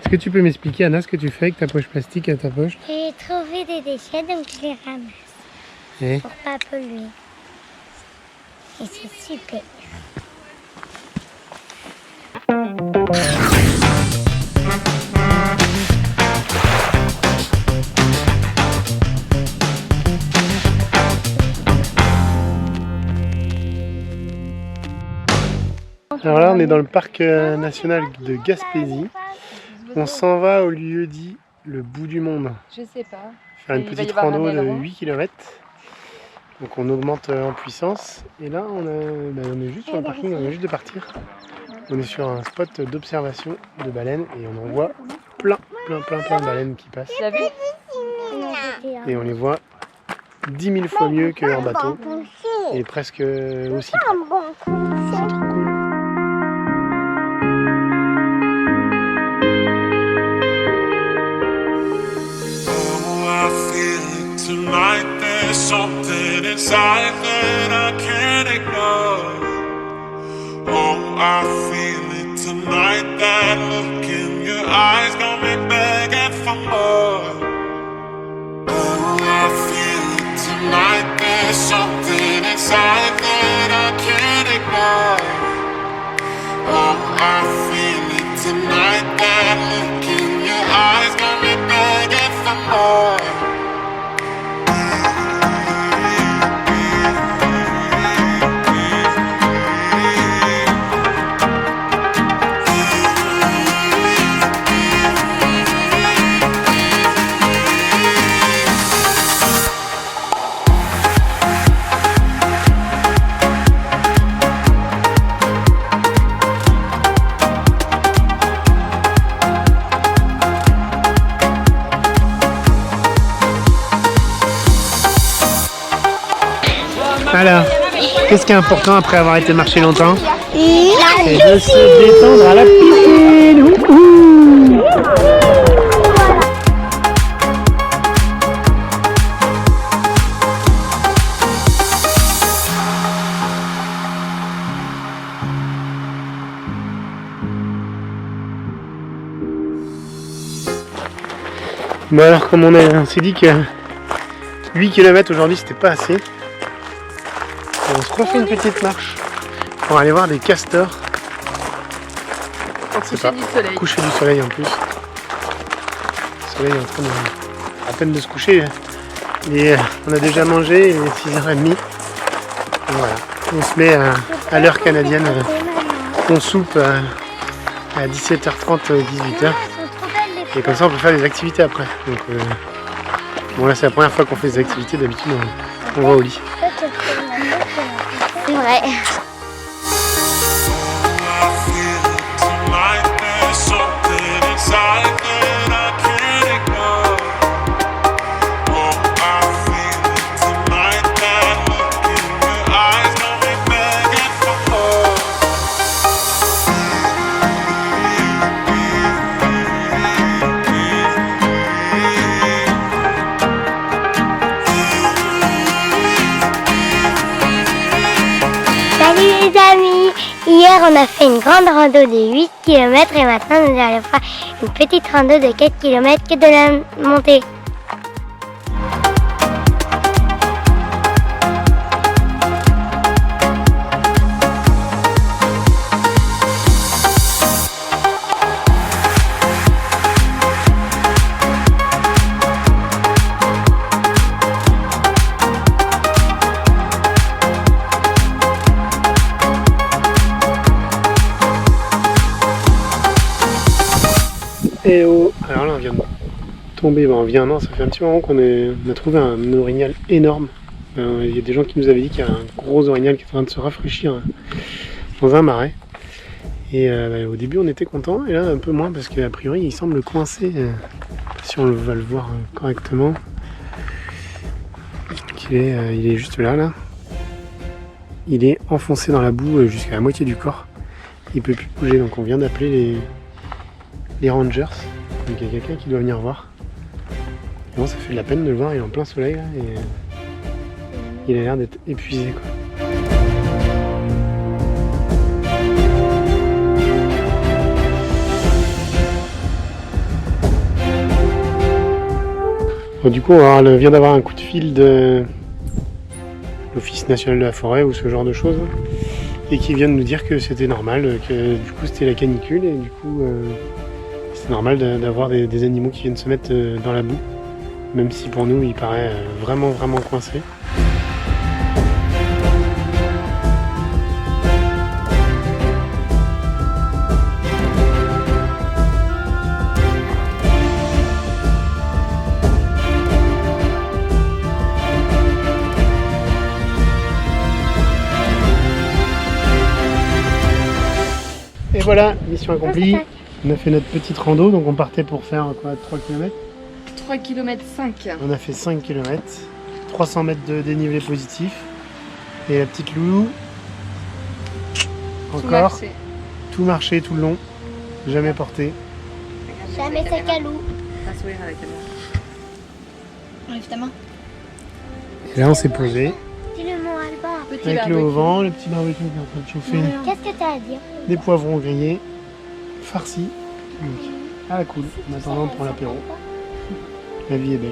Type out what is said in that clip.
Est-ce que tu peux m'expliquer, Anna, ce que tu fais avec ta poche plastique à ta poche? J'ai trouvé des déchets, donc je les ramasse Et pour pas polluer. Et c'est super. Alors là, on est dans le parc national de Gaspésie. On s'en va au lieu dit le bout du monde. Je sais pas. Faire une Il va y petite avoir un rando de aileron. 8 km. Donc on augmente en puissance. Et là, on est juste sur le parking, on vient juste de partir. On est sur un spot d'observation de baleines et on en voit plein de baleines qui passent. Tu l'as vu? Et on les voit 10 000 fois mieux qu'en bateau. Et presque aussi près. C'est trop cool. Tonight there's something inside that I can't ignore. Oh, I feel it tonight. That look in your eyes got me begging for more. Oh, I feel it tonight. There's something inside that I can't ignore. Oh, I feel it tonight. That look in your eyes got me begging for more. Alors, qu'est-ce qui est important après avoir été marcher longtemps? C'est de se détendre à la piscine. Ouhou. Bon alors, comme on s'est dit que 8 km aujourd'hui c'était pas assez, on se refait une petite marche pour aller voir des castors. Au coucher du soleil. Coucher du soleil en plus. Le soleil est en train de, à peine de se coucher. Et on a déjà mangé, il est 6h30. Et voilà, on se met à l'heure canadienne. On soupe à 17h30, 18h. Et comme ça on peut faire des activités après. Donc, bon là c'est la première fois qu'on fait des activités, d'habitude on va au lit. C'est vrai. Salut les amis! Hier on a fait une grande rando de 8 km et maintenant nous allons faire une petite rando de 4 km que de la montée. Et oh, alors là on vient de tomber, bon, non, ça fait un petit moment qu'on a trouvé un orignal énorme. Il y a des gens qui nous avaient dit qu'il y a un gros orignal qui est en train de se rafraîchir dans un marais. Et au début on était content et là un peu moins parce qu'a priori il semble coincé, si on va le voir correctement. Il est juste là. Il est enfoncé dans la boue jusqu'à la moitié du corps. Il peut plus bouger, donc on vient d'appeler les rangers. Donc il y a quelqu'un qui doit venir voir. Et bon, ça fait de la peine de le voir, il est en plein soleil là, et il a l'air d'être épuisé quoi. Donc, du coup, on vient d'avoir un coup de fil de l'Office national de la forêt ou ce genre de choses. Et qui viennent nous dire que c'était normal, que du coup c'était la canicule et du coup c'est normal d'avoir des animaux qui viennent se mettre dans la boue, même si pour nous il paraît vraiment coincé. Et voilà, mission accomplie. On a fait notre petite rando, donc on partait pour faire quoi, 3 km. 3 km 5. On a fait 5 km, 300 mètres de dénivelé positif. Et la petite Loulou, encore, tout marché tout le long, jamais porté. Jamais sac à loup. Pas sourire à la caméra. Enlève ta main. Et là on s'est posé, Dis le mot Alba. Petit avec le barbecue. haut vent, le petit barbecue qui est en train de chauffer, Qu'est-ce que t'as à dire? des poivrons grillés, farcis. Donc, à la cool, en attendant on prend l'apéro. La vie est belle.